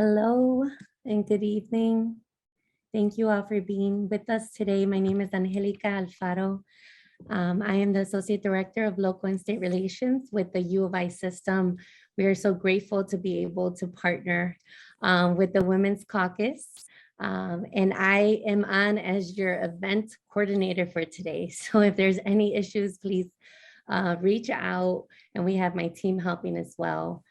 Hello and good evening. Thank you all for being with us today. My name is Angelica Alfaro. I am the Associate Director of Local and State Relations with the U of I system. We are so grateful to be able to partner with the Women's Caucus. And I am on as your event coordinator for today. So if there's any issues, please reach out, and we have my team helping as well.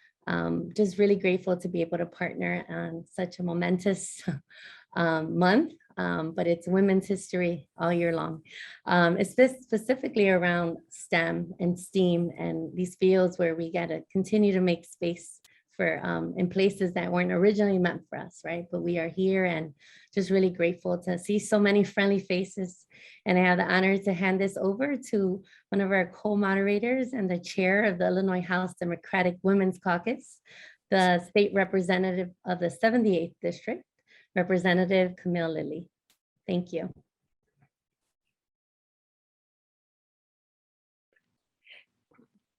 Just really grateful to be able to partner on such a momentous month, but it's Women's History all year long. It's this specifically around STEM and STEAM and these fields where we got to continue to make space for in places that weren't originally meant for us, right? But we are here and just really grateful to see so many friendly faces. And I have the honor to hand this over to one of our co-moderators and the chair of the Illinois House Democratic Women's Caucus, the state representative of the 78th District, Representative Camille Lilly. Thank you.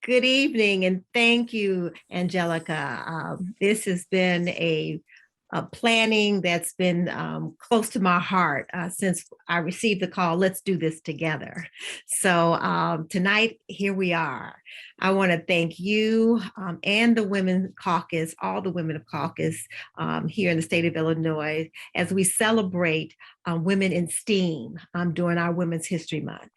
Good evening, and thank you, Angelica. This has been a planning that's been close to my heart since I received the call, let's do this together. So tonight, here we are. I want to thank you and the Women's Caucus, all the women of Caucus here in the state of Illinois, as we celebrate women in STEAM during our Women's History Month.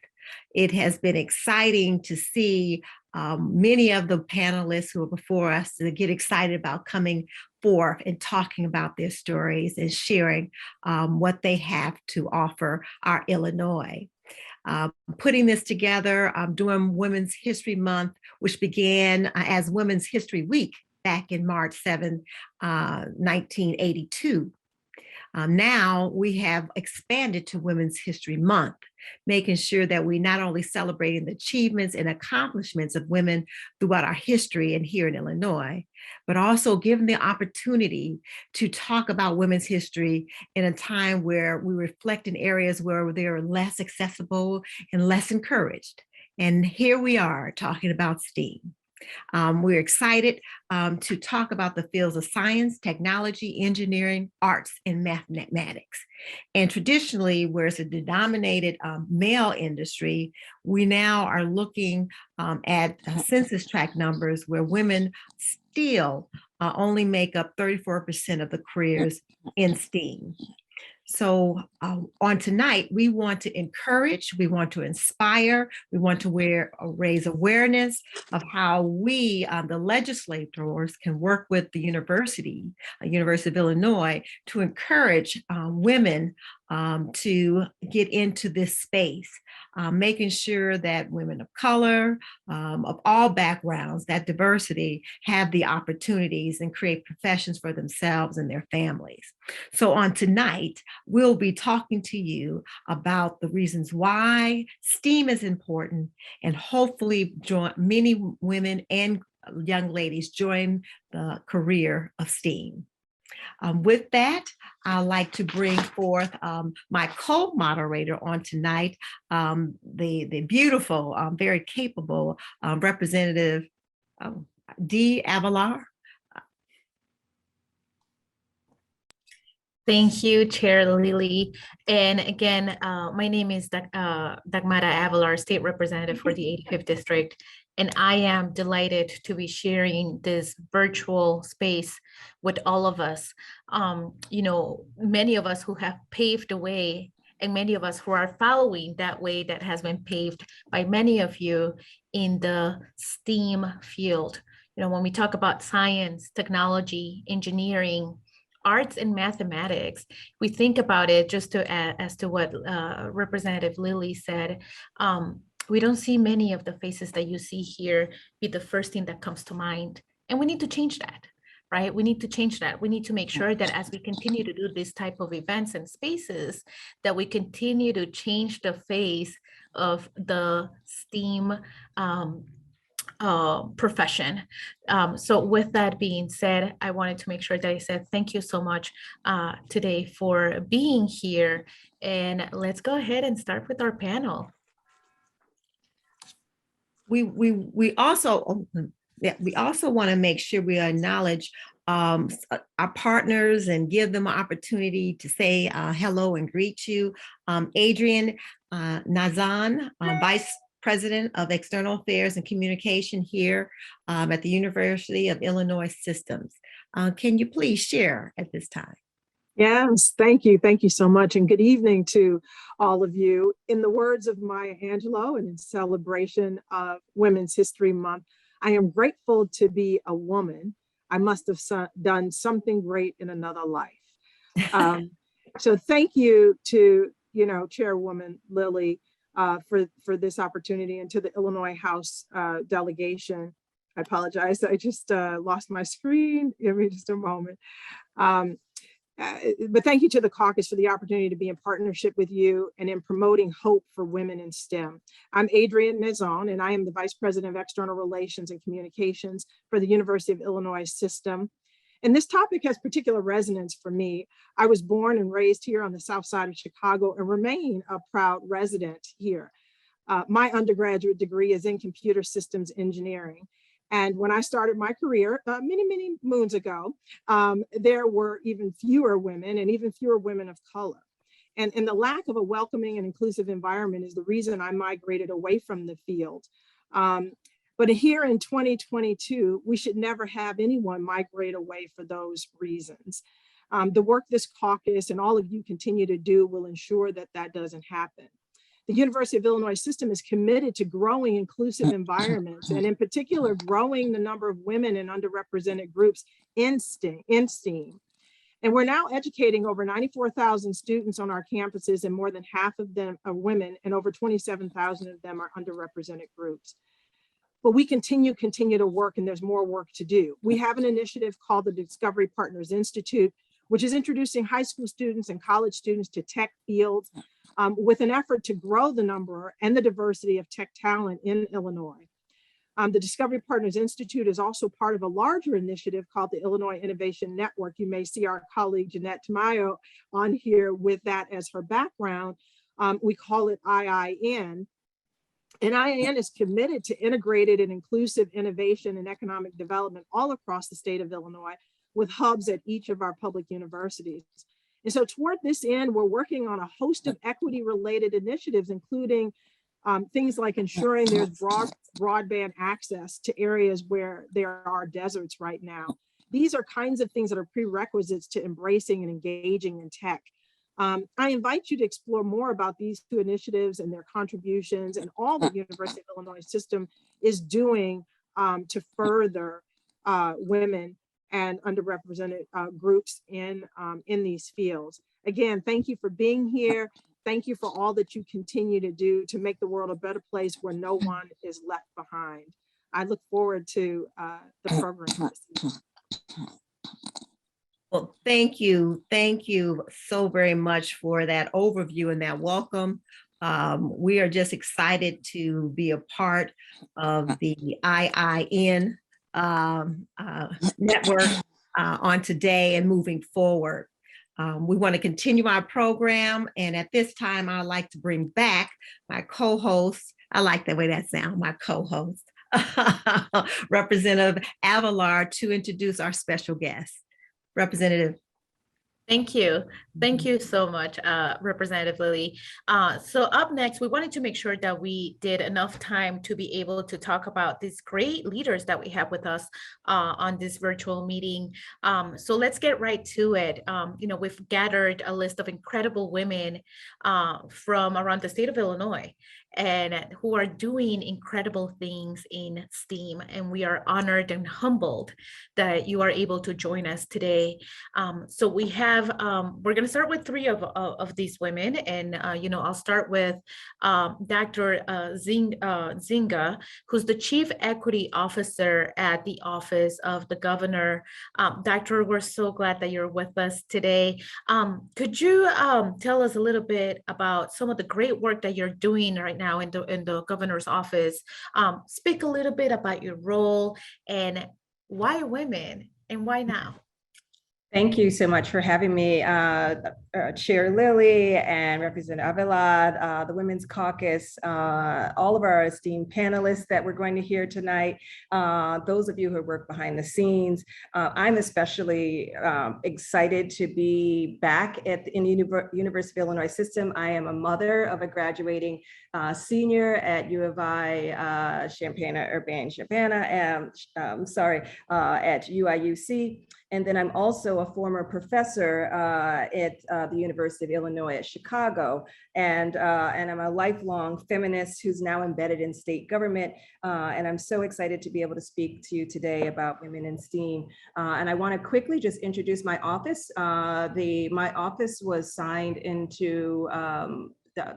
It has been exciting to see many of the panelists who are before us to get excited about coming forth and talking about their stories and sharing what they have to offer our Illinois. Putting this together during Women's History Month, which began as Women's History Week back in March 7, 1982. Now we have expanded to Women's History Month, making sure that we not only celebrating the achievements and accomplishments of women throughout our history and here in Illinois, but also giving the opportunity to talk about women's history in a time where we reflect in areas where they are less accessible and less encouraged. And here we are talking about STEAM. We're excited to talk about the fields of science, technology, engineering, arts, and mathematics. And traditionally, where it's a dominated male industry, we now are looking at census tract numbers where women still only make up 34% of the careers in STEAM. So on tonight, we want to encourage, we want to inspire, we want to raise awareness of how we, the legislators, can work with the University of Illinois, to encourage women to get into this space, making sure that women of color, of all backgrounds, that diversity, have the opportunities and create professions for themselves and their families. So on tonight, we'll be talking to you about the reasons why STEAM is important, and hopefully many women and young ladies join the career of STEAM. With that, I'd like to bring forth my co-moderator on tonight, the beautiful, very capable Representative D. Alfaro. Thank you, Chair Lilly. And again, my name is Dagmara Alfaro, State Representative for the 85th District. And I am delighted to be sharing this virtual space with all of us. You know, many of us who have paved the way, and many of us who are following that way that has been paved by many of you in the STEAM field. You know, when we talk about science, technology, engineering, arts, and mathematics, we think about it just to as to what Representative Lilly said. We don't see many of the faces that you see here be the first thing that comes to mind. And we need to change that, right? We need to change that. We need to make sure that as we continue to do this type of events and spaces, that we continue to change the face of the STEAM profession. So with that being said, I wanted to make sure that I said thank you so much today for being here. And let's go ahead and start with our panel. We also, Yeah, we also want to make sure we acknowledge our partners and give them an opportunity to say hello and greet you. Adrian Nazan, Vice President of External Affairs and Communication here at the University of Illinois Systems. Can you please share at this time? Yes, thank you. Thank you so much. And good evening to all of you. In the words of Maya Angelou, and in celebration of Women's History Month, I am grateful to be a woman. I must have done something great in another life. So thank you to, Chairwoman Lilly for this opportunity, and to the Illinois House delegation. I apologize. I just lost my screen. Give me just a moment. But thank you to the caucus for the opportunity to be in partnership with you and in promoting hope for women in STEM. I'm Adrienne Nazon, and I am the Vice President of External Relations and Communications for the University of Illinois System. And this topic has particular resonance for me. I was born and raised here on the south side of Chicago and remain a proud resident here. My undergraduate degree is in computer systems engineering. And when I started my career many moons ago, there were even fewer women and even fewer women of color. And the lack of a welcoming and inclusive environment is the reason I migrated away from the field. But here in 2022, we should never have anyone migrate away for those reasons. The work this caucus and all of you continue to do will ensure that that doesn't happen. The University of Illinois System is committed to growing inclusive environments, and in particular, growing the number of women and underrepresented groups in STEAM. And we're now educating over 94,000 students on our campuses, and more than half of them are women, and over 27,000 of them are underrepresented groups. But we continue to work, and there's more work to do. We have an initiative called the Discovery Partners Institute, which is introducing high school students and college students to tech fields with an effort to grow the number and the diversity of tech talent in Illinois. The Discovery Partners Institute is also part of a larger initiative called the Illinois Innovation Network. You may see our colleague Jeanette Tamayo on here with that as her background. We call it IIN. And IIN is committed to integrated and inclusive innovation and economic development all across the state of Illinois, with hubs at each of our public universities. And so toward this end, we're working on a host of equity-related initiatives, including things like ensuring there's broadband access to areas where there are deserts right now. These are kinds of things that are prerequisites to embracing and engaging in tech. I invite you to explore more about these two initiatives and their contributions and all the University of Illinois System is doing to further women and underrepresented groups in these fields. Again, thank you for being here. Thank you for all that you continue to do to make the world a better place where no one is left behind. I look forward to the program. Well, thank you. Thank you so very much for that overview and that welcome. We are just excited to be a part of the IIN network on today and moving forward. We want to continue our program, and at this time I'd like to bring back my co-host. I like the way that sounds, my co-host, Representative Alfaro, to introduce our special guest. Representative. Thank you. Thank you so much, Representative Lilly. So up next, we wanted to make sure that we did enough time to be able to talk about these great leaders that we have with us on this virtual meeting. So let's get right to it. We've gathered a list of incredible women from around the state of Illinois and who are doing incredible things in STEAM. And we are honored and humbled that you are able to join us today. So we have, we're gonna start with three of these women. And, I'll start with Dr. Zing Zynga, who's the Chief Equity Officer at the Office of the Governor. Doctor, we're so glad that you're with us today. Could you tell us a little bit about some of the great work that you're doing right now in the governor's office? Speak a little bit about your role and why women and why now? Thank you so much for having me, Chair Lilly and Representative Avila, the Women's Caucus, all of our esteemed panelists that we're going to hear tonight, those of you who work behind the scenes. I'm especially excited to be back in the University of Illinois system. I am a mother of a graduating senior at U of I, Urbana-Champaign, at UIUC. And then I'm also a former professor at the University of Illinois at Chicago. And I'm a lifelong feminist who's now embedded in state government. And I'm so excited to be able to speak to you today about women in STEAM. And I want to quickly just introduce my office. My office was signed into,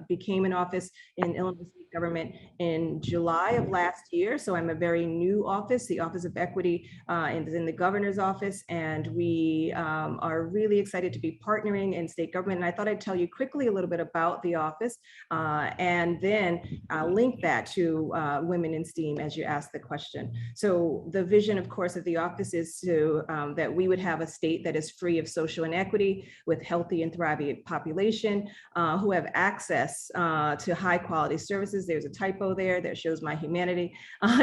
became an office in Illinois state government in July of last year. So I'm a very new office. The Office of Equity is in the governor's office, and we are really excited to be partnering in state government. And I thought I'd tell you quickly a little bit about the office, and then link that to women in STEAM as you asked the question. So the vision, of course, of the office is to that we would have a state that is free of social inequity, with healthy and thriving population who have access to high quality services. There's a typo there that shows my humanity,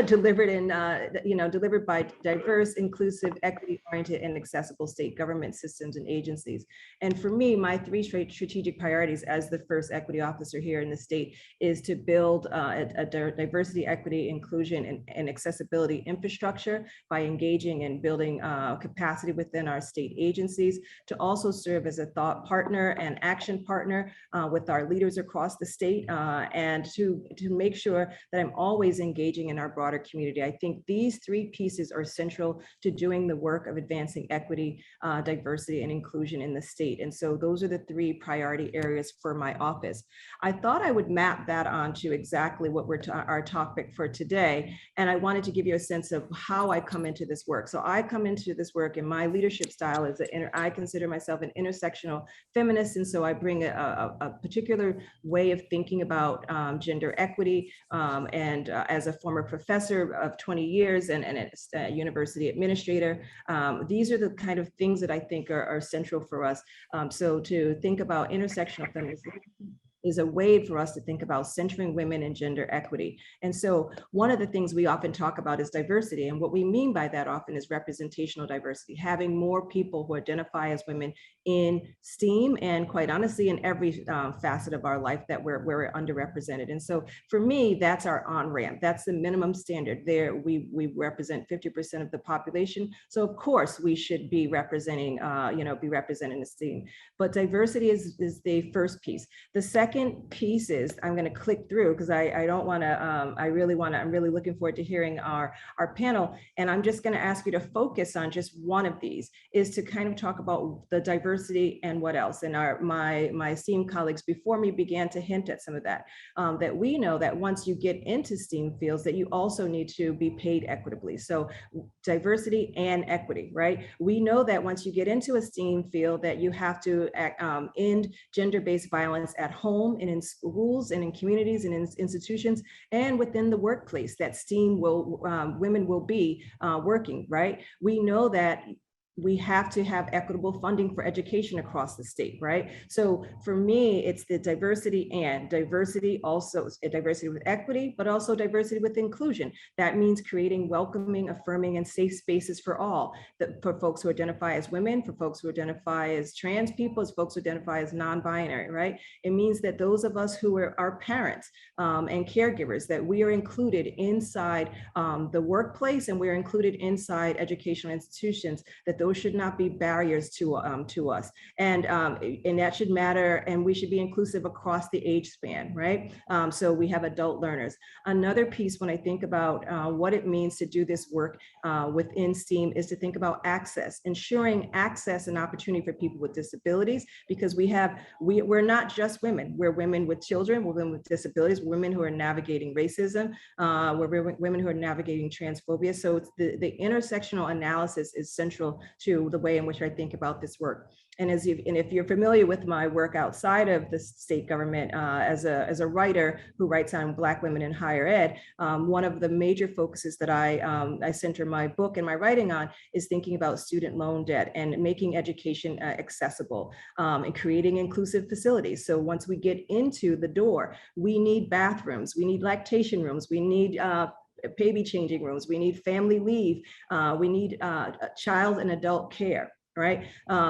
delivered by diverse, inclusive, equity-oriented, and accessible state government systems and agencies. And for me, my three strategic priorities as the first equity officer here in the state is to build a diversity, equity, inclusion, and accessibility infrastructure by engaging and building capacity within our state agencies, to also serve as a thought partner and action partner with our leaders across the state, and to make sure that I'm always engaging in our broader community. I think these three pieces are central to doing the work of advancing equity, diversity, and inclusion in the state. And so those are the three priority areas for my office. I thought I would map that onto exactly what our topic for today. And I wanted to give you a sense of how I come into this work. So I come into this work, and my leadership style is I consider myself an intersectional feminist. And so I bring a particular way of thinking about gender equity, and as a former professor of 20 years and a university administrator, these are the kind of things that I think are central for us. So to think about intersectional feminism is a way for us to think about centering women and gender equity. And so one of the things we often talk about is diversity. And what we mean by that often is representational diversity, having more people who identify as women in STEAM, and quite honestly, in every facet of our life that we're underrepresented. And so for me, that's our on-ramp. That's the minimum standard. There, we represent 50% of the population. So of course we should be representing, be representing the STEAM. But diversity is the first piece. The second piece is, I'm going to click through because I don't want to, I'm really looking forward to hearing our panel. And I'm just going to ask you to focus on just one of these, is to kind of talk about the diversity and what else. And my esteemed colleagues before me began to hint at some of that, that we know that once you get into STEAM fields that you also need to be paid equitably. So diversity and equity, right? We know that once you get into a STEAM field that you have to end gender-based violence at home and in schools and in communities and in institutions and within the workplace, that STEAM women will be working, right? We know that we have to have equitable funding for education across the state, right? So for me, it's the diversity and diversity, also diversity with equity, but also diversity with inclusion. That means creating welcoming, affirming, and safe spaces for all, for folks who identify as women, for folks who identify as trans people, as folks who identify as non-binary, right? It means that those of us who are our parents and caregivers, that we are included inside the workplace, and we're included inside educational institutions, that those should not be barriers to us, and that should matter, and we should be inclusive across the age span, right? So we have adult learners. Another piece when I think about what it means to do this work within STEAM is to think about access, ensuring access and opportunity for people with disabilities, because we're not just women, we're women with children, we're women with disabilities, we're women who are navigating racism, we're women who are navigating transphobia. So it's the intersectional analysis is central to the way in which I think about this work. And if you're familiar with my work outside of the state government, as a writer who writes on Black women in higher ed, one of the major focuses that I center my book and my writing on is thinking about student loan debt and making education accessible, and creating inclusive facilities. So once we get into the door, we need bathrooms, we need lactation rooms, we need baby changing rooms, we need family leave, we need child and adult care. Right.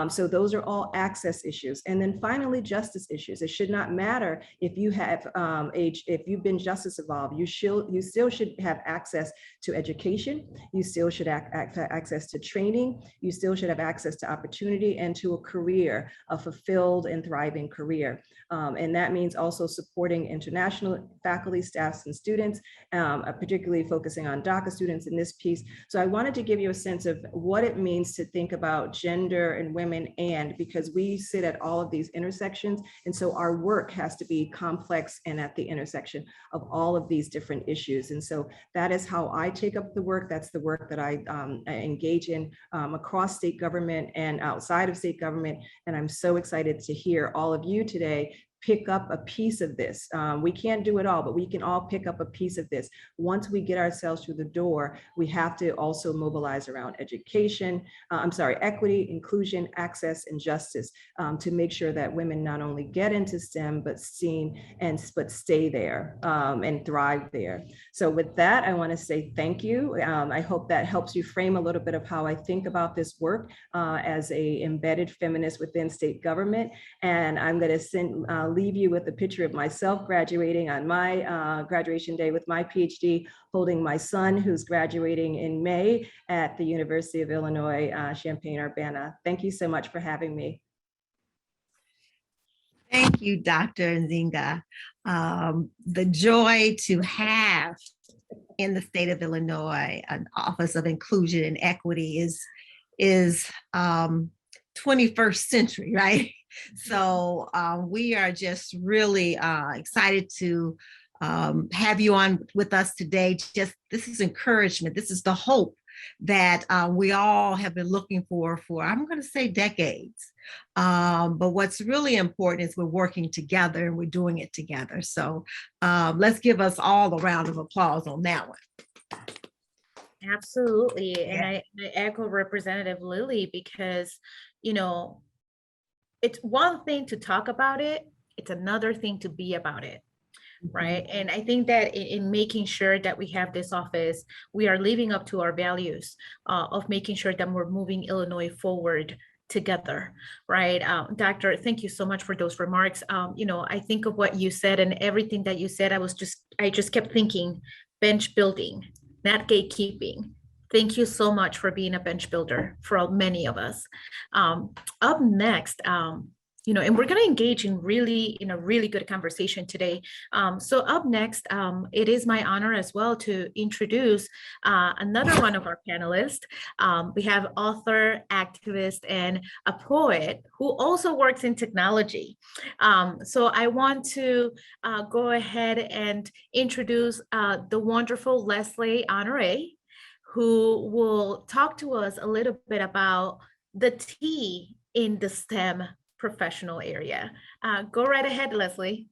So those are all access issues. And then finally, justice issues. It should not matter if you have if you've been justice involved, you still should have access to education. You still should have access to training. You still should have access to opportunity and to a career, a fulfilled and thriving career. And that means also supporting international faculty, staffs, and students, particularly focusing on DACA students in this piece. So I wanted to give you a sense of what it means to think about gender and women, and because we sit at all of these intersections. And so our work has to be complex and at the intersection of all of these different issues. And so that is how I take up the work. That's the work that I engage in across state government and outside of state government. And I'm so excited to hear all of you today pick up a piece of this. We can't do it all, but we can all pick up a piece of this. Once we get ourselves through the door, we have to also mobilize around education, equity, inclusion, access, and justice, to make sure that women not only get into STEM, but STEAM, but stay there and thrive there. So with that, I wanna say thank you. I hope that helps you frame a little bit of how I think about this work as a embedded feminist within state government. And I'm gonna leave you with a picture of myself graduating on my graduation day with my PhD, holding my son who's graduating in May at the University of Illinois, Champaign-Urbana. Thank you so much for having me. Thank you, Dr. Nzinga. The joy to have in the state of Illinois an Office of Inclusion and Equity is 21st century, right? So we are just really excited to have you on with us today. This is encouragement. This is the hope that we all have been looking for, I'm going to say decades. But what's really important is we're working together and we're doing it together. So let's give us all a round of applause on that one. Absolutely. Yeah. And I echo Representative Lilly because, it's one thing to talk about it, it's another thing to be about it, right? And I think that in making sure that we have this office, we are living up to our values of making sure that we're moving Illinois forward together, right? Doctor, thank you so much for those remarks. I think of what you said and everything that you said, I just kept thinking bench building, not gatekeeping. Thank you so much for being a bench builder for many of us. Up next, and we're going to engage in a really good conversation today. So up next, it is my honor as well to introduce another one of our panelists. We have author, activist, and a poet who also works in technology. So I want to go ahead and introduce the wonderful Leslie Honore, who will talk to us a little bit about the T in the STEM professional area. Go right ahead, Leslie.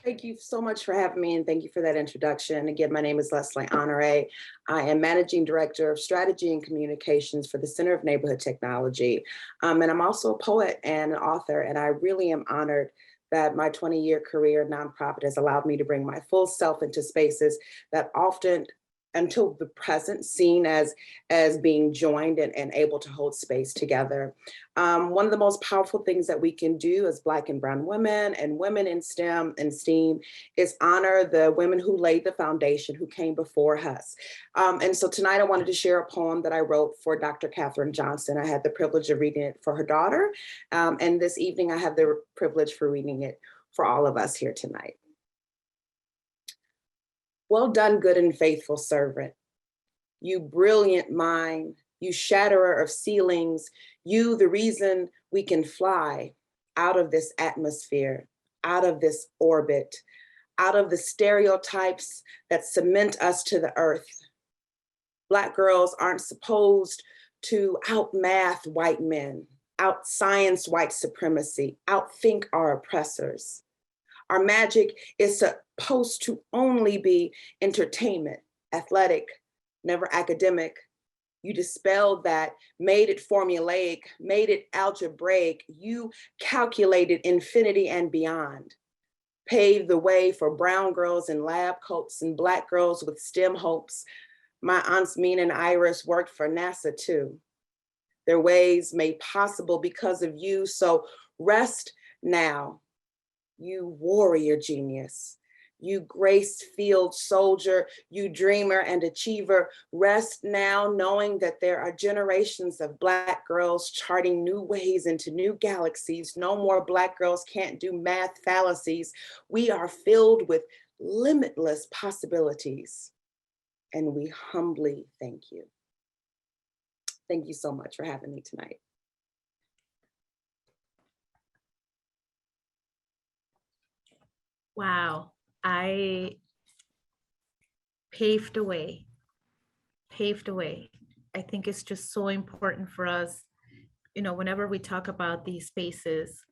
Thank you so much for having me, and thank you for that introduction. Again, my name is Leslie Honore. I am Managing Director of Strategy and Communications for the Center of Neighborhood Technology. And I'm also a poet and an author, and I really am honored that my 20-year career nonprofit has allowed me to bring my full self into spaces that often, until the present, seen as being joined and able to hold space together. One of the most powerful things that we can do as Black and Brown women and women in STEM and STEAM is honor the women who laid the foundation, who came before us. And so tonight I wanted to share a poem that I wrote for Dr. Katherine Johnson. I had the privilege of reading it for her daughter. And this evening I have the privilege for reading it for all of us here tonight. Well done, good and faithful servant. You brilliant mind, you shatterer of ceilings, you the reason we can fly out of this atmosphere, out of this orbit, out of the stereotypes that cement us to the earth. Black girls aren't supposed to outmath white men, out-science white supremacy, outthink our oppressors. Our magic is supposed to only be entertainment, athletic, never academic. You dispelled that, made it formulaic, made it algebraic. You calculated infinity and beyond. Paved the way for brown girls in lab coats and Black girls with STEM hopes. My aunts Mina and Iris worked for NASA too. Their ways made possible because of you. So rest now, you warrior genius. You grace-filled soldier, you dreamer and achiever. Rest now knowing that there are generations of Black girls charting new ways into new galaxies. No more Black girls can't do math fallacies. We are filled with limitless possibilities. And we humbly thank you. Thank you so much for having me tonight. Wow. I paved the way. I think it's just so important for us, whenever we talk about these spaces,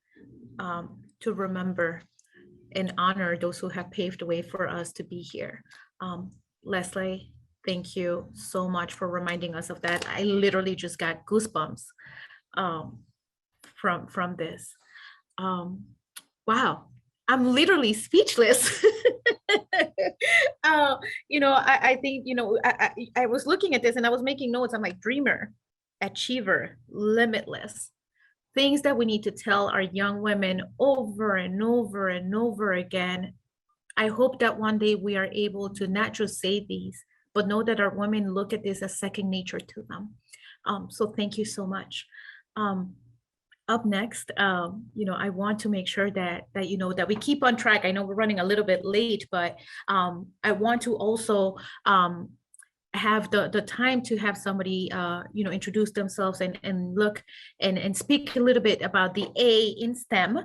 to remember and honor those who have paved the way for us to be here. Leslie, thank you so much for reminding us of that. I literally just got goosebumps from this. Wow. I'm literally speechless. I think, I was looking at this and I was making notes. I'm like, dreamer, achiever, limitless. Things that we need to tell our young women over and over and over again. I hope that one day we are able to not just say these, but know that our women look at this as second nature to them. So thank you so much. Up next, I want to make sure that we keep on track. I know we're running a little bit late, but I want to also have the time to have somebody introduce themselves and look and speak a little bit about the A in STEM,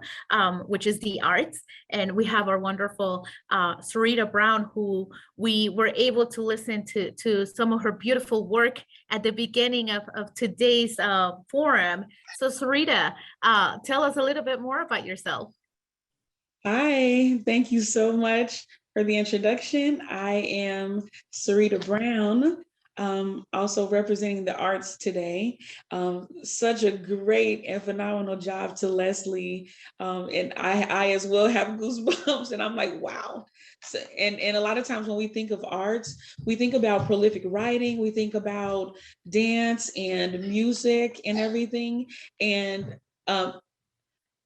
which is the arts. And we have our wonderful Sarita Brown, who we were able to listen to some of her beautiful work at the beginning of today's forum. So Sarita, tell us a little bit more about yourself. Hi, thank you so much for the introduction. I am Sarita Brown, also representing the arts today. Such a great and phenomenal job to Leslie. And I as well have goosebumps and I'm like, wow. So, and a lot of times when we think of arts, we think about prolific writing, we think about dance and music and everything. And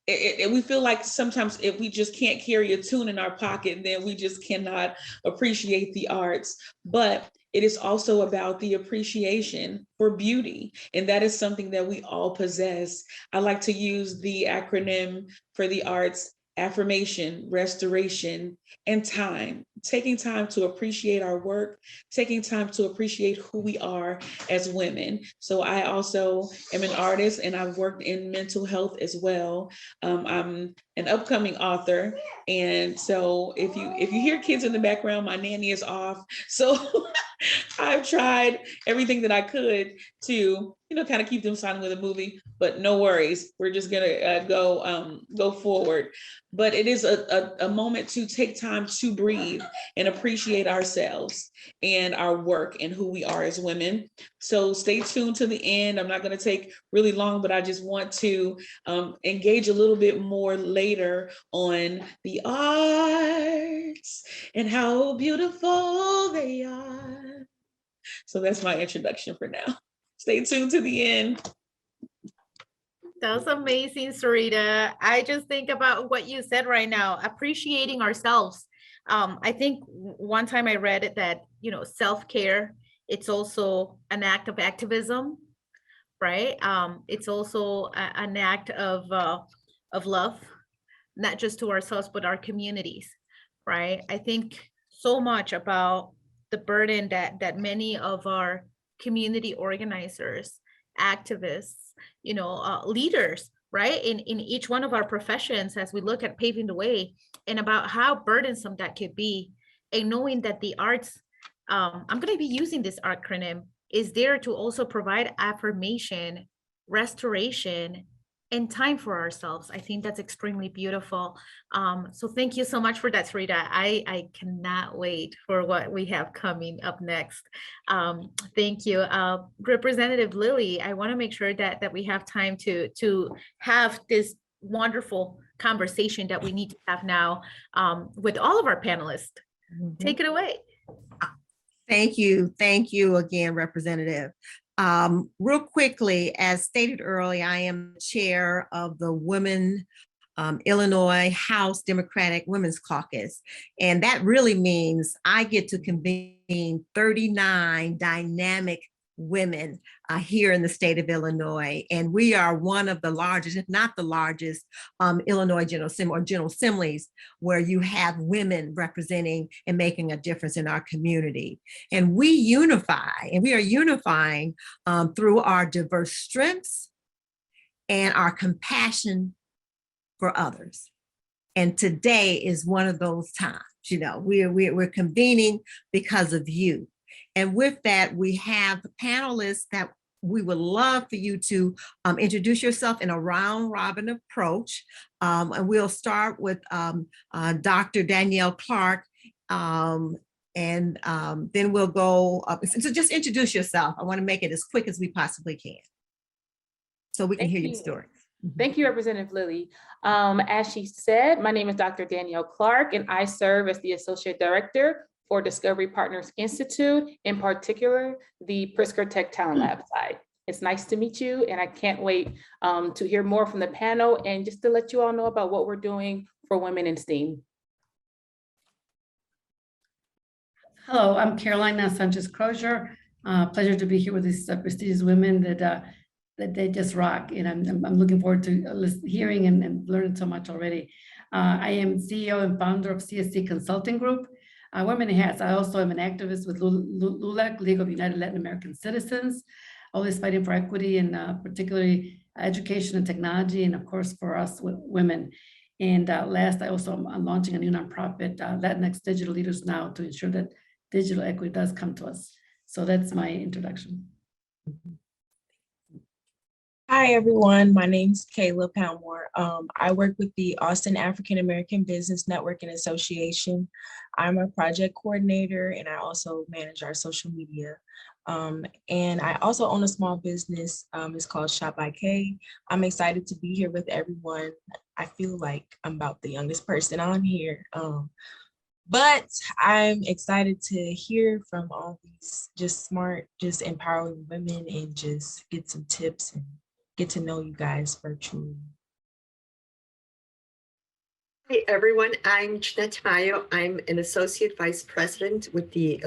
we feel like sometimes if we just can't carry a tune in our pocket, then we just cannot appreciate the arts. But it is also about the appreciation for beauty. And that is something that we all possess. I like to use the acronym for the arts: affirmation, restoration, and time. Taking time to appreciate our work, taking time to appreciate who we are as women. So I also am an artist and I've worked in mental health as well. I'm an upcoming author. And so if you hear kids in the background, my nanny is off. So I've tried everything that I could to, kind of keep them silent with a movie, but no worries. We're just gonna go forward. But it is a moment to take time to breathe and appreciate ourselves and our work and who we are as women. So stay tuned to the end. I'm not going to take really long, but I just want to engage a little bit more later on the arts and how beautiful they are. So that's my introduction for now. Stay tuned to the end. That was amazing, Sarita. I just think about what you said right now, appreciating ourselves. I think one time I read it that, self-care, it's also an act of activism, right? It's also an act of love, not just to ourselves, but our communities, right? I think so much about the burden that many of our community organizers, activists, leaders, right? In each one of our professions, as we look at paving the way and about how burdensome that could be, and knowing that the arts, I'm going to be using this acronym, is there to also provide affirmation, restoration, and time for ourselves. I think that's extremely beautiful. So thank you so much for that, Sarita. I cannot wait for what we have coming up next. Thank you. Representative Lily, I want to make sure that we have time to have this wonderful conversation that we need to have now with all of our panelists. Take it away. Thank you. Thank you again, Representative. Real quickly, as stated earlier, I am chair of the Women Illinois House Democratic Women's Caucus. And that really means I get to convene 39 dynamic women here in the state of Illinois. And we are one of the largest, if not the largest, Illinois General Assemblies where you have women representing and making a difference in our community. And we unify, and we are unifying through our diverse strengths and our compassion for others. And today is one of those times. You know, we're convening because of you. And with that, we have panelists that we would love for you to introduce yourself in a round robin approach. And we'll start with Dr. Danielle Clark. And then we'll go up. So just introduce yourself. I want to make it as quick as we possibly can so we can hear your story. Thank you, Representative Lilly. As she said, my name is Dr. Danielle Clark, and I serve as the Associate Director for Discovery Partners Institute, in particular, the Pritzker Tech Talent Lab side. It's nice to meet you, and I can't wait to hear more from the panel and just to let you all know about what we're doing for women in STEAM. Hello, I'm Carolina Sanchez Crozier. Pleasure to be here with these prestigious women that they just rock, and I'm looking forward to hearing and learning so much already. I am CEO and founder of CSC Consulting Group. Women Hats. I also am an activist with LULAC, League of United Latin American Citizens, always fighting for equity and particularly education and technology, and of course for us women. And last, I'm launching a new nonprofit, Latinx Digital Leaders Now, to ensure that digital equity does come to us. So that's my introduction. Hi, everyone. My name is Kayla Palmore. I work with the Austin African American Business Network and Association. I'm a project coordinator, and I also manage our social media. And I also own a small business. It's called Shop by K. I'm excited to be here with everyone. I feel like I'm about the youngest person on here. But I'm excited to hear from all these just smart, just empowering women and just get some tips and get to know you guys virtually. Hi, everyone. I'm Jeanette Mayo. I'm an Associate Vice President with the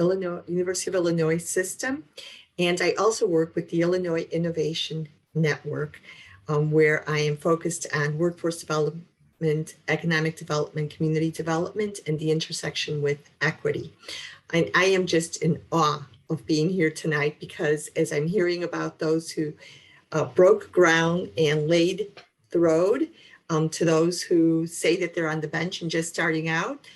University of Illinois System. And I also work with the Illinois Innovation Network, where I am focused on workforce development, economic development, community development, and the intersection with equity. And I am just in awe of being here tonight because as I'm hearing about those who broke ground and laid the road, to those who say that they're on the bench and just starting out,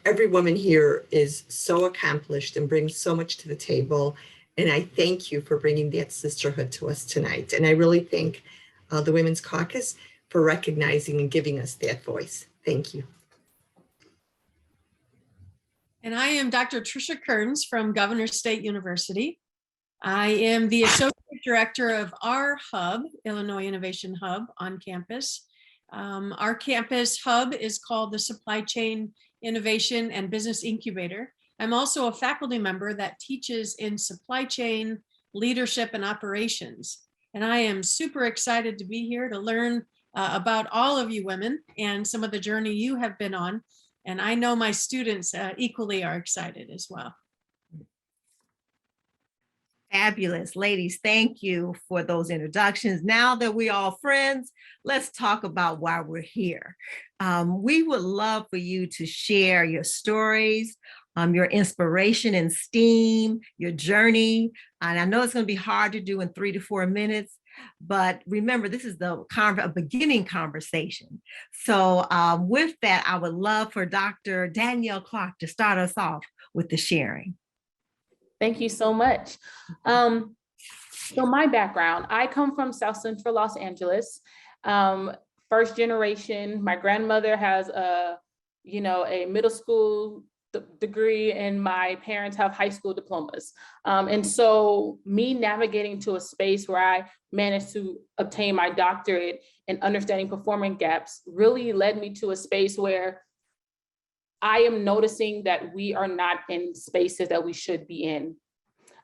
every woman here is so accomplished and brings so much to the table. And I thank you for bringing that sisterhood to us tonight. And I really thank the Women's Caucus for recognizing and giving us that voice. Thank you. And I am Dr. Trisha Kearns from Governor State University. I am the Associate Director of our hub, Illinois Innovation Hub on campus. Our campus hub is called the Supply Chain Innovation and Business Incubator. I'm also a faculty member that teaches in supply chain leadership and operations. And I am super excited to be here to learn about all of you women and some of the journey you have been on. And I know my students equally are excited as well. Fabulous. Ladies, thank you for those introductions. Now that we're all friends, let's talk about why we're here. We would love for you to share your stories, your inspiration in STEAM, your journey. And I know it's going to be hard to do in 3 to 4 minutes, but remember, this is a beginning conversation. So with that, I would love for Dr. Danielle Clark to start us off with the sharing. Thank you so much. So my background, I come from South Central Los Angeles. First generation, my grandmother has a middle school degree and my parents have high school diplomas. And so me navigating to a space where I managed to obtain my doctorate and understanding performance gaps really led me to a space where I am noticing that we are not in spaces that we should be in.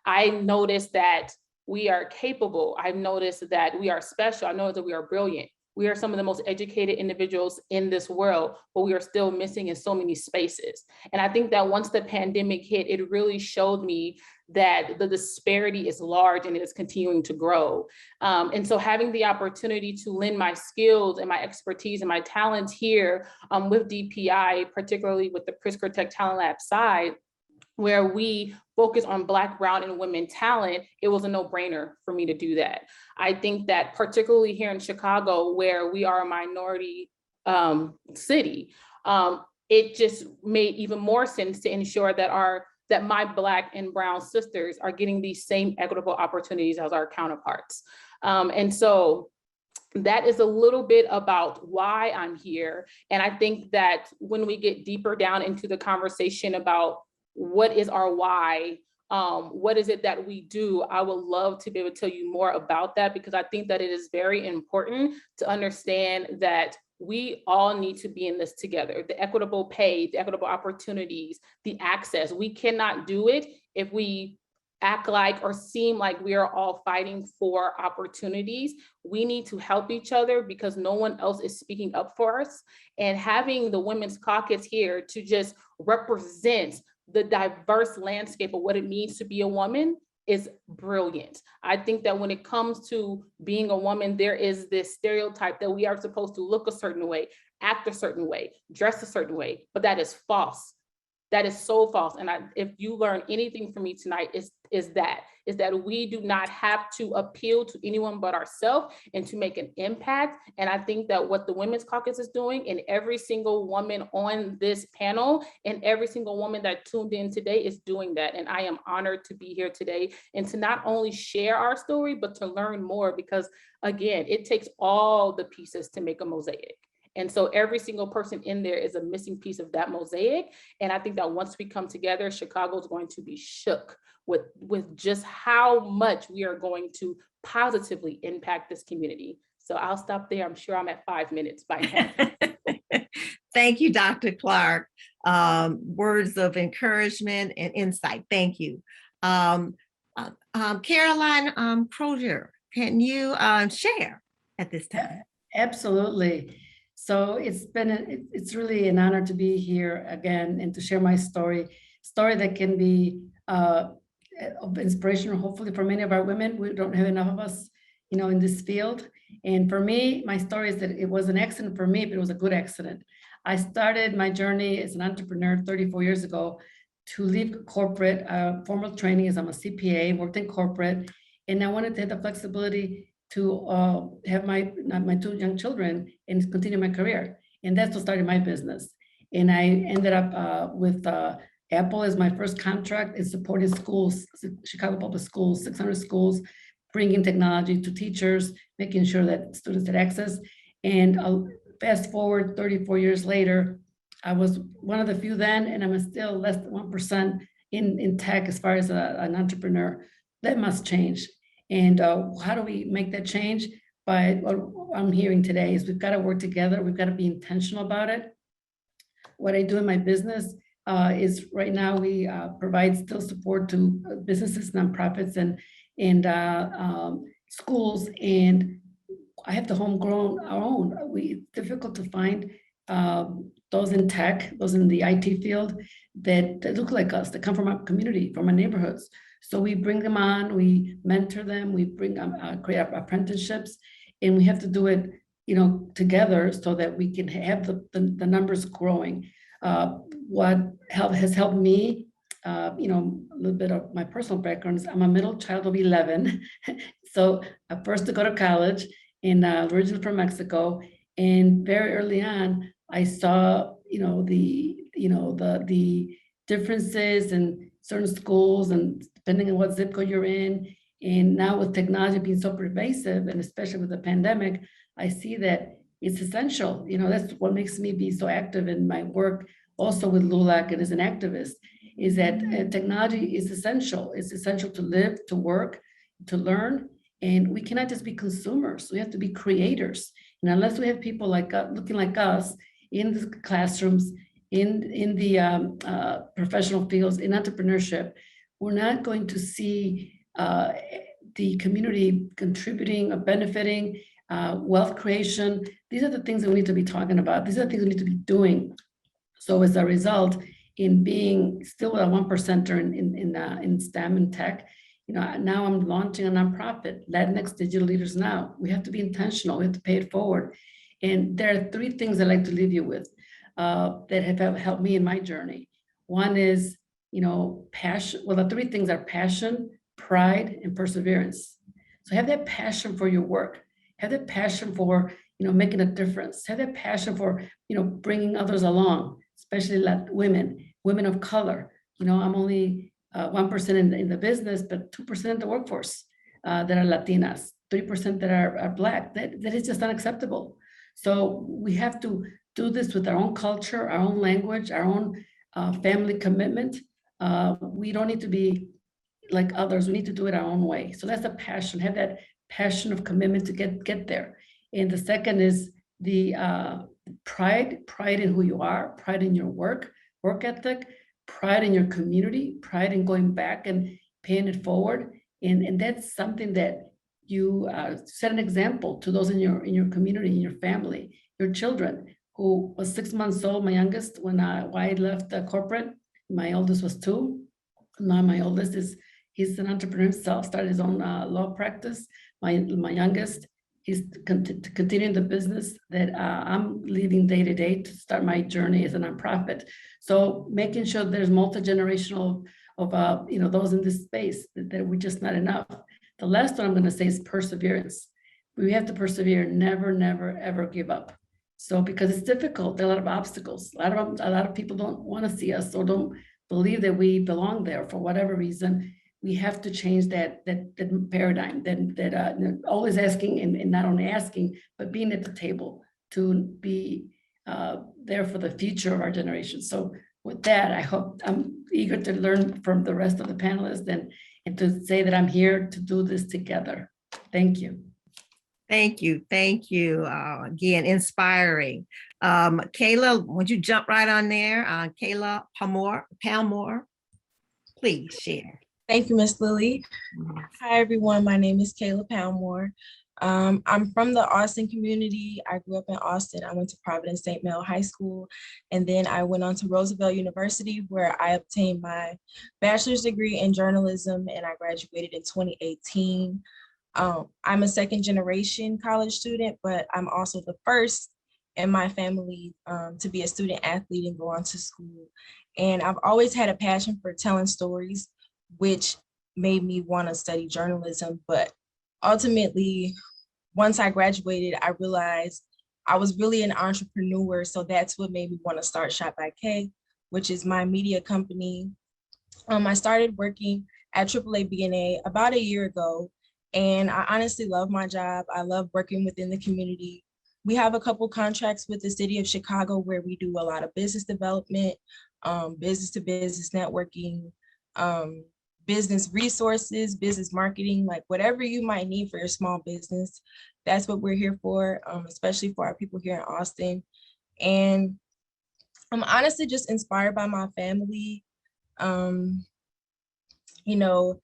I noticed that we are capable. I've noticed that we are special. I know that we are brilliant. We are some of the most educated individuals in this world, but we are still missing in so many spaces. And I think that once the pandemic hit, it really showed me that the disparity is large and it is continuing to grow. And so having the opportunity to lend my skills and my expertise and my talents here with DPI, particularly with the Pritzker Tech Talent Lab side, where we focus on Black, Brown, and women talent, it was a no-brainer for me to do that. I think that particularly here in Chicago, where we are a minority city, it just made even more sense to ensure that my Black and Brown sisters are getting these same equitable opportunities as our counterparts. And so that is a little bit about why I'm here. And I think that when we get deeper down into the conversation about what is our why, what is it that we do, I would love to be able to tell you more about that, because I think that it is very important to understand that we all need to be in this together. The equitable pay, the equitable opportunities, the access. We cannot do it if we act like or seem like we are all fighting for opportunities. We need to help each other because no one else is speaking up for us. And having the Women's Caucus here to just represent the diverse landscape of what it means to be a woman is brilliant. I think that when it comes to being a woman, there is this stereotype that we are supposed to look a certain way, act a certain way, dress a certain way, but that is false. That is so false. And if you learn anything from me tonight, is that we do not have to appeal to anyone but ourselves and to make an impact. And I think that what the Women's Caucus is doing, and every single woman on this panel and every single woman that tuned in today is doing that. And I am honored to be here today and to not only share our story, but to learn more, because again, it takes all the pieces to make a mosaic. And so every single person in there is a missing piece of that mosaic. And I think that once we come together, Chicago is going to be shook with just how much we are going to positively impact this community. So I'll stop there. I'm sure I'm at 5 minutes by now. Thank you, Dr. Clark. Words of encouragement and insight. Thank you. Caroline Crozier, can you share at this time? Absolutely. So it's really an honor to be here again and to share my story that can be of inspiration, hopefully for many of our women. We don't have enough of us, in this field. And for me, my story is that it was an accident for me, but it was a good accident. I started my journey as an entrepreneur 34 years ago to leave corporate, formal training as I'm a CPA, worked in corporate, and I wanted to have the flexibility to have my 2 young children and continue my career. And that's what started my business. And I ended up with Apple as my first contract in supporting schools, Chicago Public Schools, 600 schools, bringing technology to teachers, making sure that students had access. And fast forward 34 years later, I was one of the few then, and I'm still less than 1% in tech as far as an entrepreneur. That must change. And how do we make that change? By what I'm hearing today is we've got to work together. We've got to be intentional about it. What I do in my business is right now we provide still support to businesses, nonprofits, and schools. And I have to homegrown our own. It's difficult to find those in tech, those in the IT field that look like us, that come from our community, from our neighborhoods. So we bring them on, we mentor them, we bring create apprenticeships, and we have to do it, together so that we can have the numbers growing. What has helped me, a little bit of my personal background is I'm a middle child of 11. So first to go to college, and originally from Mexico, and very early on, I saw, the differences in certain schools and depending on what zip code you're in. And now with technology being so pervasive, and especially with the pandemic, I see that it's essential. You know, that's what makes me be so active in my work, also with LULAC and as an activist, is that technology is essential. It's essential to live, to work, to learn, and we cannot just be consumers. We have to be creators. And unless we have people like looking like us in the classrooms, in the professional fields, in entrepreneurship, we're not going to see the community contributing or benefiting, wealth creation. These are the things that we need to be talking about. These are the things we need to be doing. So as a result, in being still a 1%er in STEM and tech, you know, now I'm launching a nonprofit, Latinx Digital Leaders Now. We have to be intentional. We have to pay it forward. And there are three things I'd like to leave you with that have helped me in my journey. One is, you know, passion. Well, the three things are passion, pride, and perseverance. So have that passion for your work. Have that passion for, you know, making a difference. Have that passion for, you know, bringing others along, especially women of color. You know, I'm only 1% in the business, but 2% in the workforce that are Latinas, 3% that are Black. That is just unacceptable. So we have to do this with our own culture, our own language, our own family commitment. We don't need to be like others. We need to do it our own way. So that's a passion. Have that passion of commitment to get there. And the second is the pride in who you are, pride in your work ethic, pride in your community, pride in going back and paying it forward. And that's something that you set an example to those in your community, in your family, your children, who was 6 months old, my youngest, when I left corporate. My oldest was 2. Now my oldest he's an entrepreneur himself, started his own law practice. My youngest, he's continuing the business that I'm leading day to day to start my journey as a nonprofit. So making sure there's multi-generational of you know, those in this space, that we're just not enough. The last one I'm going to say is perseverance. We have to persevere, never, ever give up. So because it's difficult, there are a lot of obstacles. A lot of people don't want to see us or don't believe that we belong there for whatever reason. We have to change that paradigm, that always asking and not only asking, but being at the table to be there for the future of our generation. So with that, I hope I'm eager to learn from the rest of the panelists and to say that I'm here to do this together. Thank you. Thank you. Again, inspiring. Kayla, would you jump right on there? Kayla Palmore, please share. Thank you, Ms. Lily. Hi, everyone. My name is Kayla Palmore. I'm from the Austin community. I grew up in Austin. I went to Providence St. Mel High School, and then I went on to Roosevelt University, where I obtained my bachelor's degree in journalism, and I graduated in 2018. I'm a second generation college student, but I'm also the first in my family to be a student athlete and go on to school. And I've always had a passion for telling stories, which made me want to study journalism. But ultimately, once I graduated, I realized I was really an entrepreneur. So that's what made me want to start Shop by K, which is my media company. I started working at AAA BNA about a year ago, and I honestly love my job. I love working within the community. We have a couple contracts with the city of Chicago where we do a lot of business development, business to business networking, business resources, business marketing, like whatever you might need for your small business. That's what we're here for, especially for our people here in Austin. And I'm honestly just inspired by my family. You know,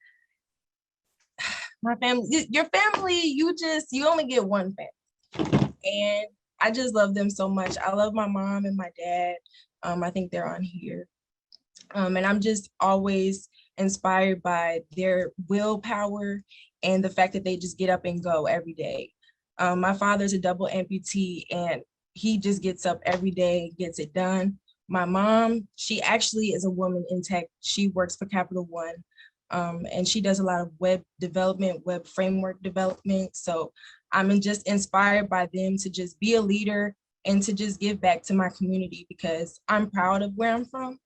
my family, your family, you only get one family. And I just love them so much. I love my mom and my dad. I think they're on here. And I'm just always inspired by their willpower and the fact that they just get up and go every day. My father's a double amputee, and he just gets up every day, gets it done. My mom, she actually is a woman in tech. She works for Capital One, and she does a lot of web development, web framework development. So I'm just inspired by them to just be a leader and to just give back to my community, because I'm proud of where I'm from.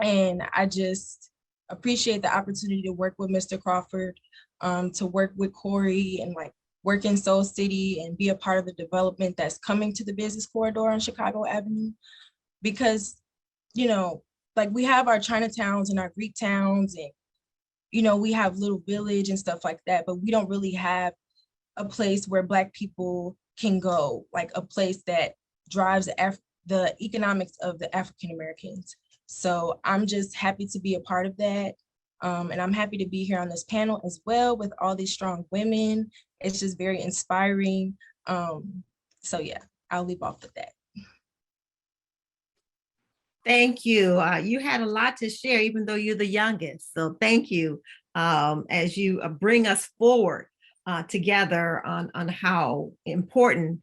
And I just appreciate the opportunity to work with Mr. Crawford, to work with Corey and like work in Soul City and be a part of the development that's coming to the business corridor on Chicago Avenue. Because, you know, like we have our Chinatowns and our Greek towns and, you know, we have Little Village and stuff like that, but we don't really have a place where Black people can go, like a place that drives the economics of the African Americans. So I'm just happy to be a part of that. And I'm happy to be here on this panel as well with all these strong women. It's just very inspiring. So yeah, I'll leave off with that. Thank you. You had a lot to share, even though you're the youngest. So thank you as you bring us forward together on how important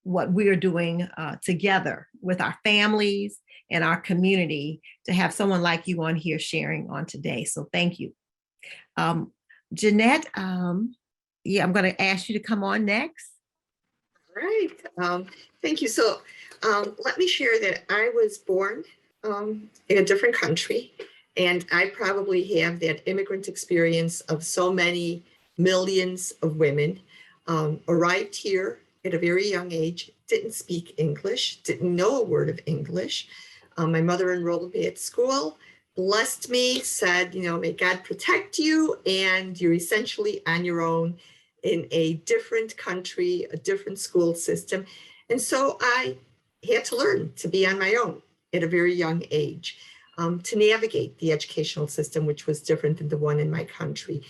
what we're doing together with our families and our community to have someone like you on here sharing on today. So thank you. Jeanette, yeah, I'm going to ask you to come on next. All right. Thank you. So let me share that I was born in a different country, and I probably have that immigrant experience of so many millions of women. Arrived here at a very young age, didn't speak English, didn't know a word of English. My mother enrolled me at school, blessed me, said, you know, may God protect you, and you're essentially on your own in a different country, a different school system. And so I had to learn to be on my own at a very young age, to navigate the educational system, which was different than the one in my country,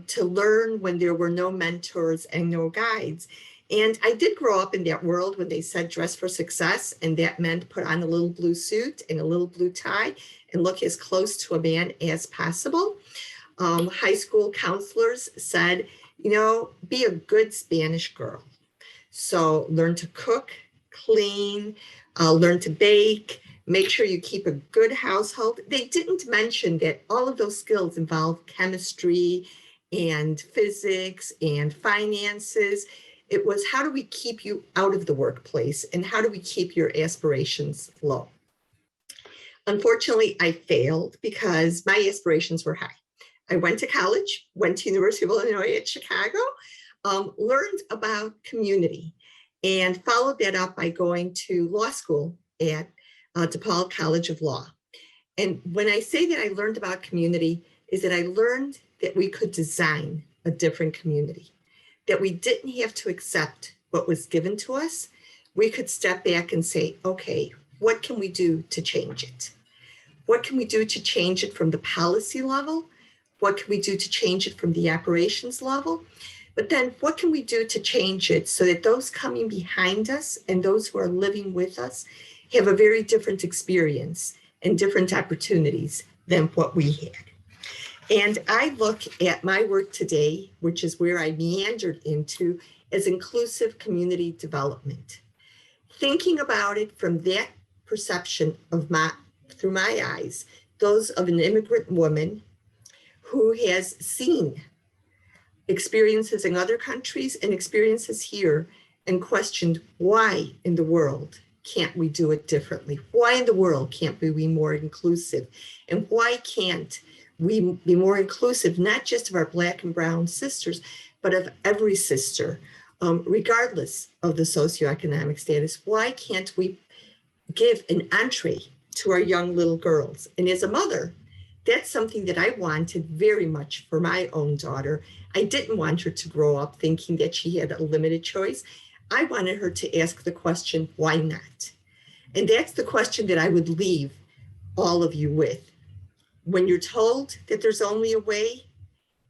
to learn when there were no mentors and no guides. And I did grow up in that world when they said dress for success, and that meant put on a little blue suit and a little blue tie and look as close to a man as possible. High school counselors said, you know, be a good Spanish girl. So learn to cook, clean, learn to bake, make sure you keep a good household. They didn't mention that all of those skills involve chemistry and physics and finances. It was, how do we keep you out of the workplace and how do we keep your aspirations low? Unfortunately, I failed because my aspirations were high. I went to college, went to University of Illinois at Chicago, learned about community, and followed that up by going to law school at DePaul College of Law. And when I say that I learned about community, is that I learned that we could design a different community, that we didn't have to accept what was given to us. We could step back and say, okay, what can we do to change it? What can we do to change it from the policy level? What can we do to change it from the operations level? But then what can we do to change it so that those coming behind us and those who are living with us have a very different experience and different opportunities than what we had? And I look at my work today, which is where I meandered into, as inclusive community development. Thinking about it from that perception of through my eyes, those of an immigrant woman who has seen experiences in other countries and experiences here and questioned, why in the world can't we do it differently? Why in the world can't we be more inclusive? And why can't we be more inclusive, not just of our Black and Brown sisters, but of every sister, regardless of the socioeconomic status? Why can't we give an entree to our young little girls? And as a mother, that's something that I wanted very much for my own daughter. I didn't want her to grow up thinking that she had a limited choice. I wanted her to ask the question, why not? And that's the question that I would leave all of you with. When you're told that there's only a way,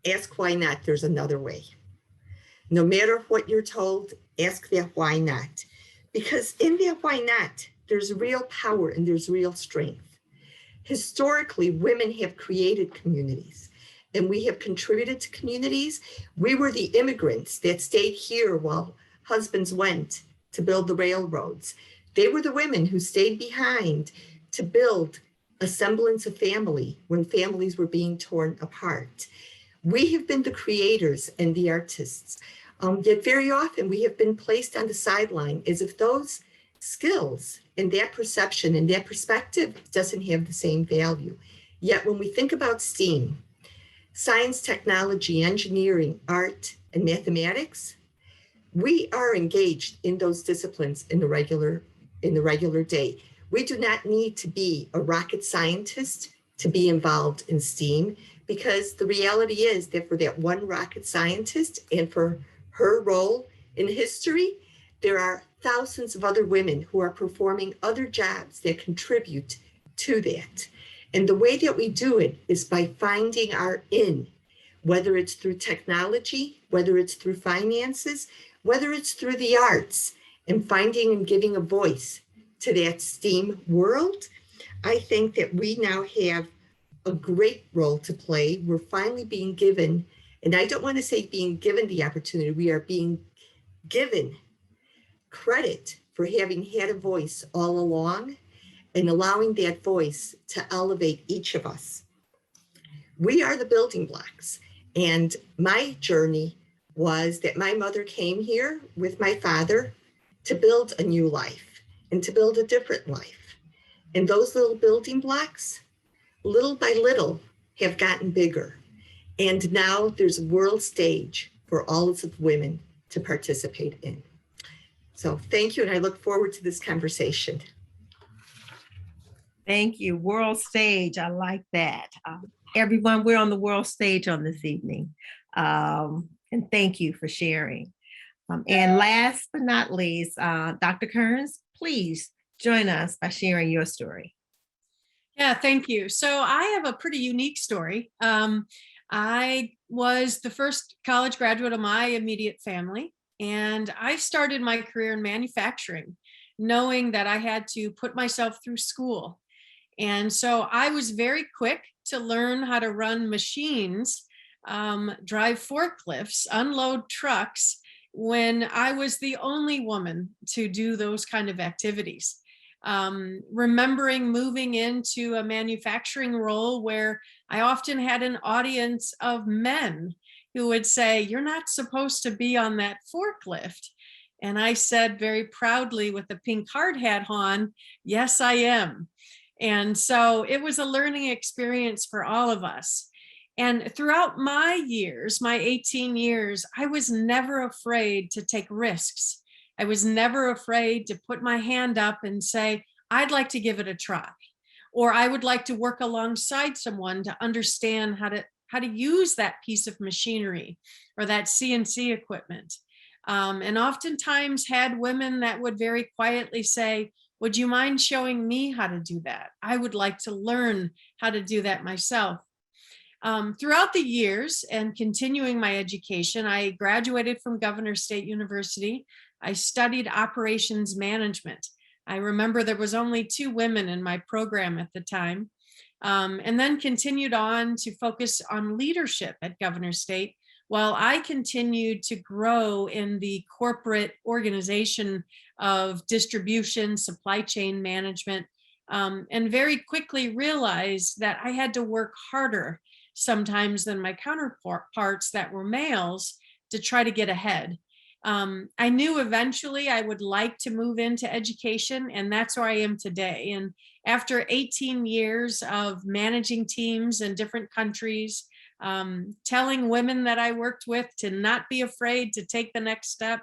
ask why not, there's another way. No matter what you're told, ask that why not. Because in that why not, there's real power and there's real strength. Historically, women have created communities and we have contributed to communities. We were the immigrants that stayed here while husbands went to build the railroads. They were the women who stayed behind to build a semblance of family when families were being torn apart. We have been the creators and the artists, yet very often we have been placed on the sideline as if those skills and that perception and that perspective doesn't have the same value. Yet when we think about STEAM, science, technology, engineering, art, and mathematics, we are engaged in those disciplines in the regular day. We do not need to be a rocket scientist to be involved in STEAM, because the reality is that for that one rocket scientist and for her role in history, there are thousands of other women who are performing other jobs that contribute to that. And the way that we do it is by finding our in, whether it's through technology, whether it's through finances, whether it's through the arts, and finding and giving a voice to that STEAM world. I think that we now have a great role to play. We're finally being given, and I don't want to say being given the opportunity, we are being given credit for having had a voice all along and allowing that voice to elevate each of us. We are the building blocks. And my journey was that my mother came here with my father to build a new life and to build a different life. And those little building blocks, little by little, have gotten bigger. And now there's a world stage for all of women to participate in. So thank you, and I look forward to this conversation. Thank you. World stage. I like that. Everyone, we're on the world stage on this evening. And thank you for sharing. And last but not least, Dr. Kearns, please join us by sharing your story. Yeah, thank you. So I have a pretty unique story. I was the first college graduate of my immediate family, and I started my career in manufacturing, knowing that I had to put myself through school. And so I was very quick to learn how to run machines, drive forklifts, unload trucks, when I was the only woman to do those kind of activities. Remembering moving into a manufacturing role where I often had an audience of men who would say, "You're not supposed to be on that forklift." And I said very proudly with a pink hard hat on, "Yes, I am." And so it was a learning experience for all of us. And throughout my years, my 18 years, I was never afraid to take risks. I was never afraid to put my hand up and say, "I'd like to give it a try," or "I would like to work alongside someone to understand how to use that piece of machinery or that CNC equipment." And oftentimes had women that would very quietly say, "Would you mind showing me how to do that? I would like to learn how to do that myself." Throughout the years and continuing my education, I graduated from Governor State University. I studied operations management. I remember there was only 2 women in my program at the time, and then continued on to focus on leadership at Governor State, while I continued to grow in the corporate organization of distribution, supply chain management, and very quickly realized that I had to work harder sometimes than my counterparts that were males to try to get ahead. I knew eventually I would like to move into education, and that's where I am today. And after 18 years of managing teams in different countries, telling women that I worked with to not be afraid to take the next step,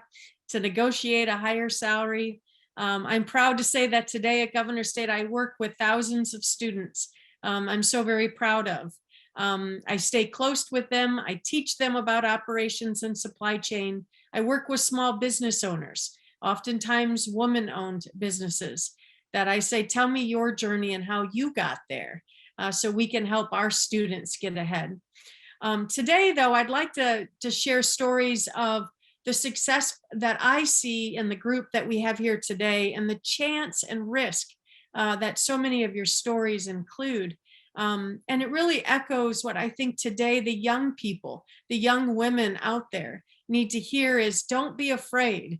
to negotiate a higher salary. I'm proud to say that today at Governor State, I work with thousands of students. I'm so very proud of. I stay close with them. I teach them about operations and supply chain. I work with small business owners, oftentimes woman-owned businesses, that I say, "Tell me your journey and how you got there," so we can help our students get ahead. Today, though, I'd like to share stories of the success that I see in the group that we have here today, and the chance and risk that so many of your stories include. And it really echoes what I think today the young people, the young women out there need to hear is, don't be afraid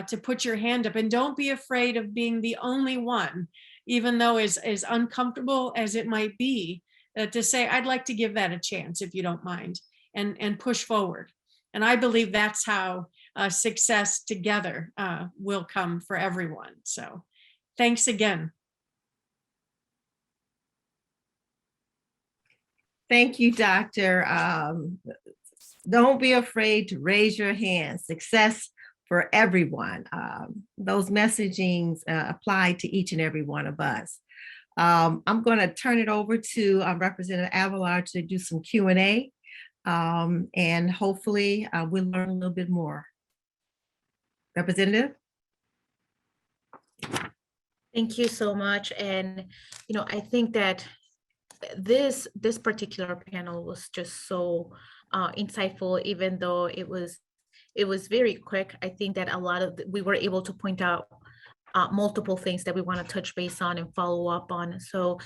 to put your hand up, and don't be afraid of being the only one, even though as uncomfortable as it might be, to say, "I'd like to give that a chance if you don't mind," and push forward. And I believe that's how success together will come for everyone. So thanks again. Thank you, Doctor. Don't be afraid to raise your hand. Success for everyone. Those messagings apply to each and every one of us. I'm going to turn it over to Representative Alfaro to do some Q&A, and hopefully we'll learn a little bit more. Representative? Thank you so much. And, I think that this particular panel was just so insightful, even though it was very quick. I think that we were able to point out multiple things that we want to touch base on and follow up on. So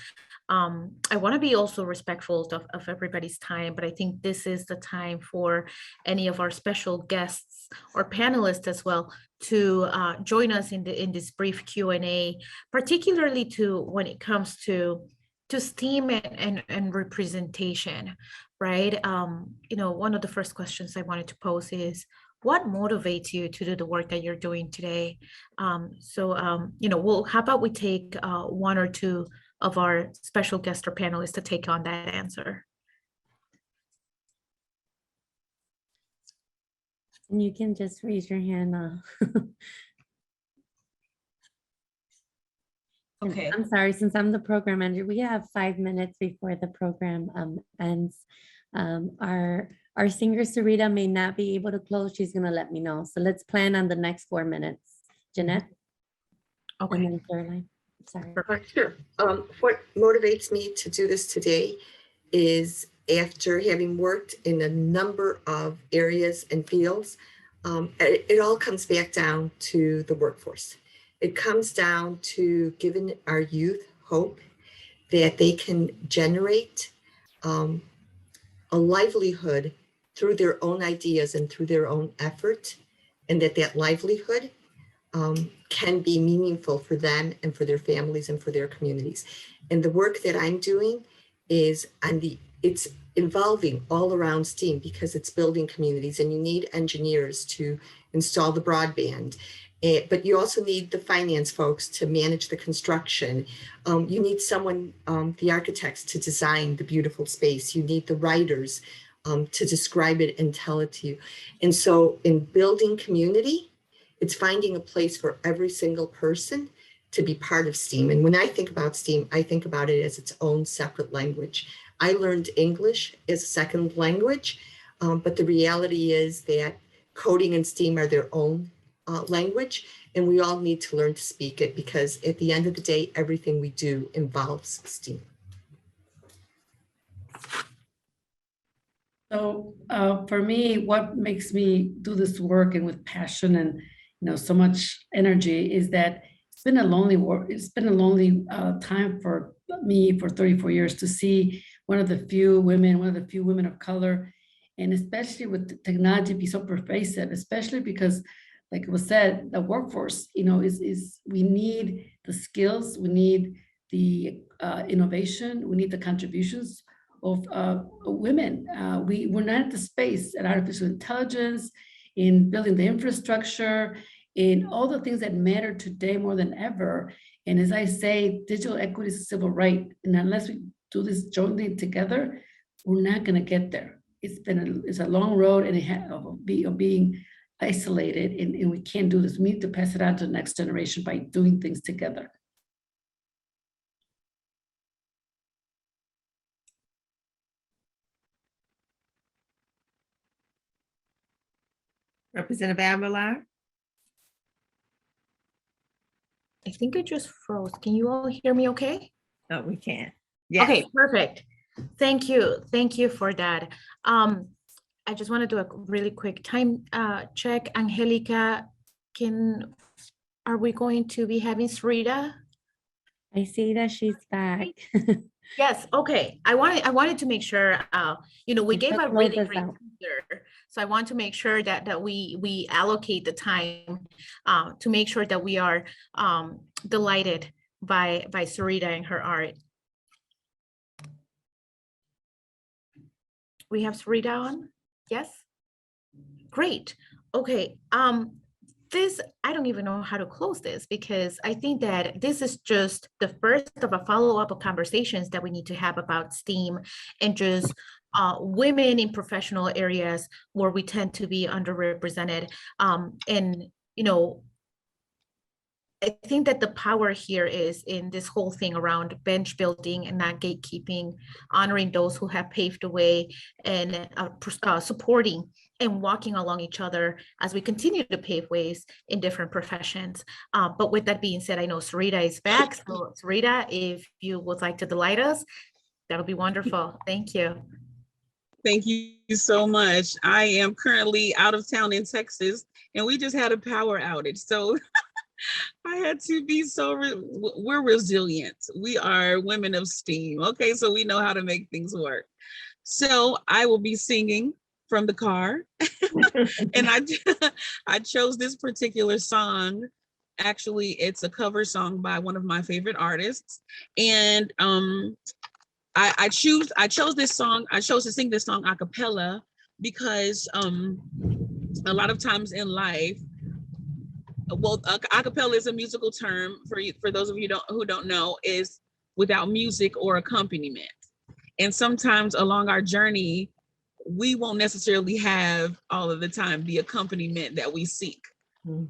I want to be also respectful of everybody's time, but I think this is the time for any of our special guests or panelists as well to join us in this brief Q&A, particularly when it comes to STEAM and representation, right? One of the first questions I wanted to pose is, what motivates you to do the work that you're doing today? How about we take one or two of our special guests or panelists to take on that answer? And you can just raise your hand. Okay. I'm sorry, since I'm the program manager, we have 5 minutes before the program ends. Our singer Sarita may not be able to close. She's gonna let me know. So let's plan on the next 4 minutes. Jeanette? Okay. And then Caroline. Sorry. Sure. What motivates me to do this today is, after having worked in a number of areas and fields, it all comes back down to the workforce. It comes down to giving our youth hope that they can generate a livelihood through their own ideas and through their own effort, and that livelihood can be meaningful for them and for their families and for their communities. And the work that I'm doing is it's involving all around STEAM, because it's building communities, and you need engineers to install the broadband. But you also need the finance folks to manage the construction. You need someone, the architects, to design the beautiful space. You need the writers to describe it and tell it to you. And so in building community, it's finding a place for every single person to be part of STEAM. And when I think about STEAM, I think about it as its own separate language. I learned English as a second language, but the reality is that coding and STEAM are their own language, and we all need to learn to speak it, because at the end of the day, everything we do involves STEAM. So for me, what makes me do this work and with passion and so much energy is that it's been a lonely work. It's been a lonely time for me for 34 years to see one of the few women of color, and especially with the technology be so pervasive, especially because, like it was said, the workforce, is we need the skills, we need the innovation, we need the contributions of women. We're not at the space in artificial intelligence, in building the infrastructure, in all the things that matter today more than ever. And as I say, digital equity is a civil right. And unless we do this jointly together, we're not gonna get there. It's a long road, and of being isolated, and we can't do this. We need to pass it on to the next generation by doing things together. Representative Alfaro? I think I just froze. Can you all hear me okay? No, we can. Yes. Okay, perfect. Thank you. Thank you for that. I just want to do a really quick time check. Angelica, are we going to be having Sarita? I see that she's back. Yes, okay. I wanted to make sure, we gave a really great speaker. So I want to make sure that we allocate the time to make sure that we are delighted by Sarita and her art. We have Sarita on? Yes? Great. Okay. this, I don't even know how to close this, because I think that this is just the first of a follow-up of conversations that we need to have about STEAM and just women in professional areas where we tend to be underrepresented. And, you know, I think that the power here is in this whole thing around bench building and not gatekeeping, honoring those who have paved the way, and supporting and walking along each other as we continue to pave ways in different professions. But with that being said, I know Sarita is back. So Sarita, if you would like to delight us, that'll be wonderful. Thank you. Thank you so much. I am currently out of town in Texas, and we just had a power outage. So I had to be we're resilient. We are women of STEAM. Okay, so we know how to make things work. So I will be singing from the car. And I chose this particular song. Actually, it's a cover song by one of my favorite artists. And I chose this song. I chose to sing this song a cappella because a lot of times in life, well, a cappella is a musical term for those of you who don't know, is without music or accompaniment. And sometimes along our journey, we won't necessarily have all of the time the accompaniment that we seek,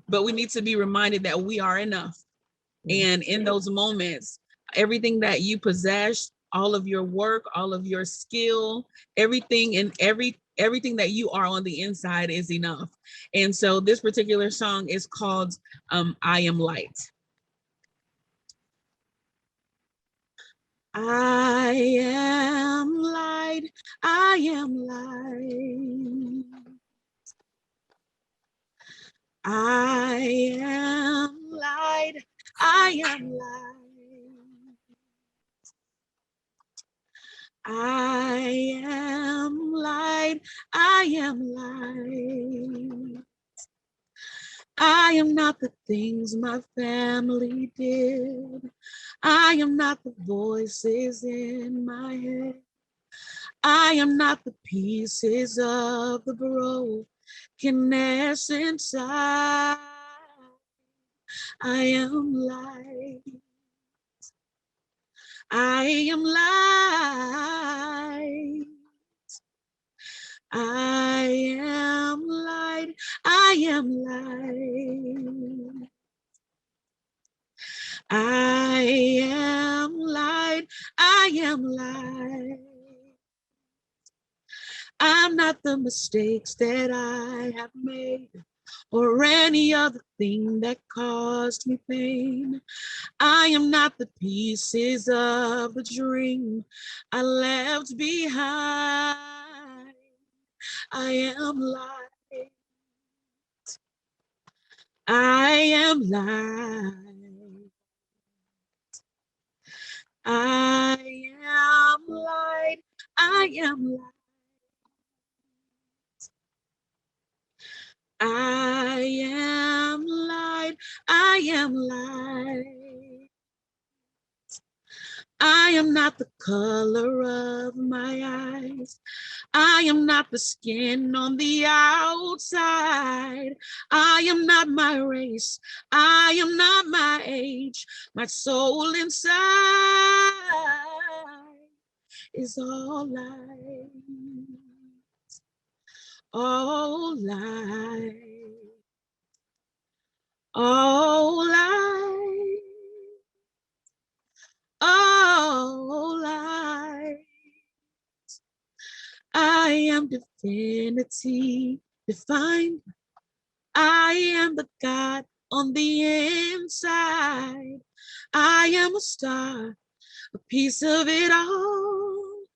but we need to be reminded that we are enough. And in those moments, everything that you possess, all of your work, all of your skill, everything that you are on the inside is enough. And so this particular song is called I Am Light. I am light, I am light. I am light, I am light. I am light, I am light. I am not the things my family did. I am not the voices in my head. I am not the pieces of the brokenness inside. I am light. I am light. I am light. I am light. I am light. I am light. I'm not the mistakes that I have made or any other thing that caused me pain. I am not the pieces of the dream I left behind. I am light. I am light. I am light. I am light. I am light. I am light. I am not the color of my eyes. I am not the skin on the outside. I am not my race. I am not my age. My soul inside is all light. All light. All light. All light. I am divinity defined. I am the God on the inside. I am a star, a piece of it all.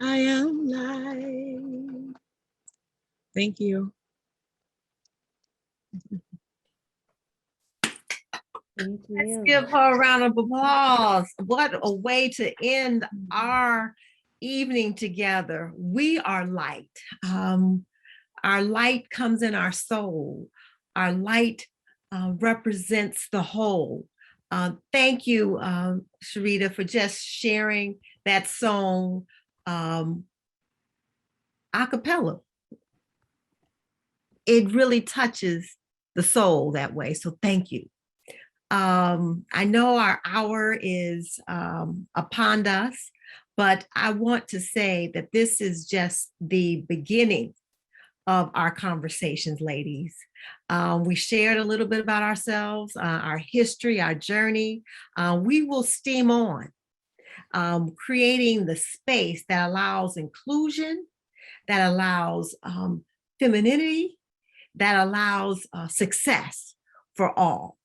I am light. Thank you. Thank Let's you. give her a round of applause. What a way to end our evening together. We are light. Our light comes in our soul. Our light represents the whole. Thank you, Sarita, for just sharing that song a cappella. it really touches the soul that way. So thank you. I know our hour is upon us, but I want to say that this is just the beginning of our conversations, ladies. We shared a little bit about ourselves, our history, our journey. We will steam on, creating the space that allows inclusion, that allows femininity, that allows success for all.